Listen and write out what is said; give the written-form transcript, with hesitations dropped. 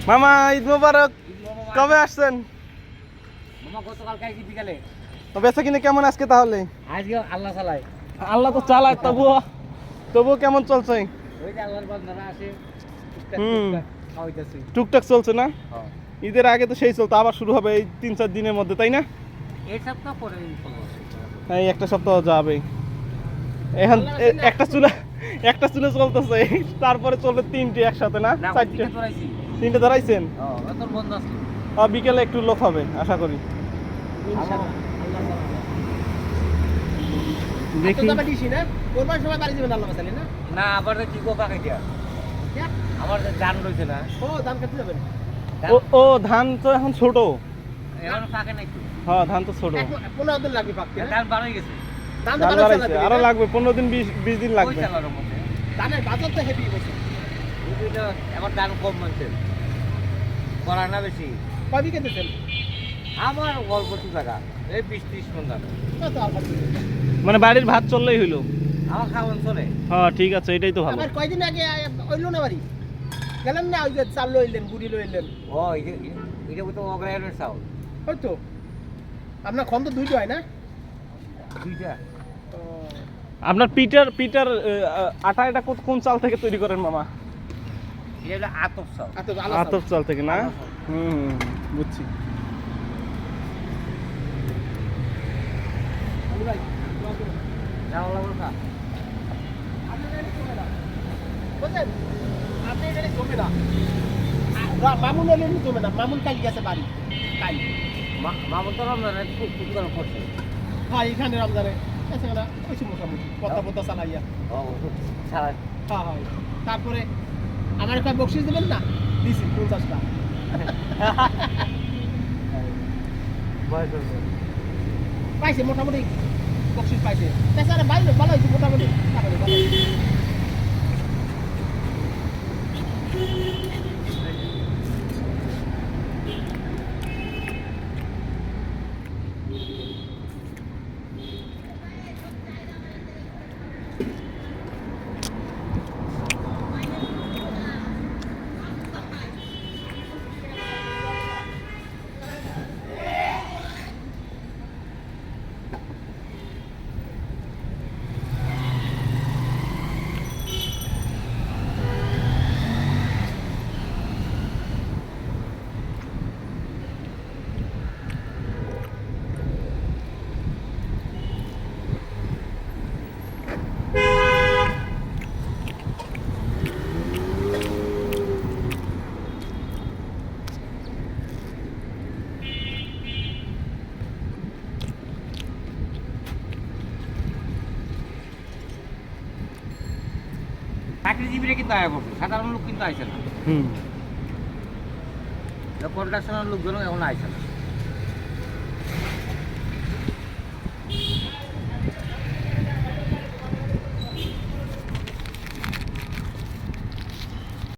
মামা ঈদ মোবারক। কবে আসছেন? মামা গতকালকে আইছি বিকালে। তো বেচা কিনে কেমন আজকে তাহলে? আজকে আল্লাহ চালায়। আল্লাহ তো চালায়, তবুও কেমন চলছে? ওই যে আল্লাহর বান্দারা আসে খাওয়াইতেছি। টুকটাক চলছে না? হ্যাঁ। ঈদের আগে তো সেই চলতো, আবার শুরু হবে এই 3-4 দিনের মধ্যে, তাই না? এই সপ্তাহ পরে এই একটা সপ্তাহ যাবে। এখন একটা চুলে চলতেছে, তারপরে চলবে 3টে একসাথে, না 4টে? 3টে ধরাইছেন? বন্ধ আছে। বিকেলে একটু লোক হবে আশা করি। দেখি না আবার কি কোকা খাইয়া আমার ধান রয়েছে না। ধান কাটতে যাবেন? ও ধান তো এখন ছোট, এখন পাকে না একটু। হ্যাঁ ধান তো ছোট। 15 দিন লাগবে পাকতে। ধান বড় হয়ে গেছে। ধান বাড়াইছে, আরো লাগবে 15 দিন 20 দিন লাগবে। ওই চালার মধ্যে ধানের বাজার তো হেভি বসে। বুঝিটা এখন ধান কম মানছে। করা না বেশি। কয় বিঘা দিতেন? আমার অল্প টাকা, এই 20-30 মণ ধান। মানে বাড়ির ভাত চললেই হইলো। আমার খাওয়ান চলে। হ্যাঁ ঠিক আছে, এটাই তো ভালো। আমার কয়দিন আগে হইলো না বাড়ি গেলেন না, ওই যে চাল লইলেন, গুড়ি লইলেন। ও এটা তো অগ্রায়ণের চাউল। হয়তো আপনার খন্দ দুইটা হয় না? দুইটা। আপনার পিটার আটা এটা কোন চাল থেকে তৈরি করেন মামা? এটা হলো আতপ চাউল। আতপ চাল থেকে না? বুঝছি। মামুন এলে জমে না, মামুন কাল গেছে বাড়ি। কাল মামুন তো রমজানে খুব করছে। হ্যাঁ এখানে রমজানে গেছে না, ওইসব মোটামুটি পত্তা চালাইয়া। সারা হ্যাঁ হয়। তারপরে আমার কয় বকশিস দেবেন না, দিছি 50টা। পাইছে মোটামুটি বকশিস পাইছে। বেচারা বাইরে ভালো হয়েছে মোটামুটি। চাকরিজীবীরা কিন্তু আয়া পড়ছে, সাধারণ লোক কিন্তু আইছে না। কন্ট্রাকশনের লোকজন এখন আইছে না।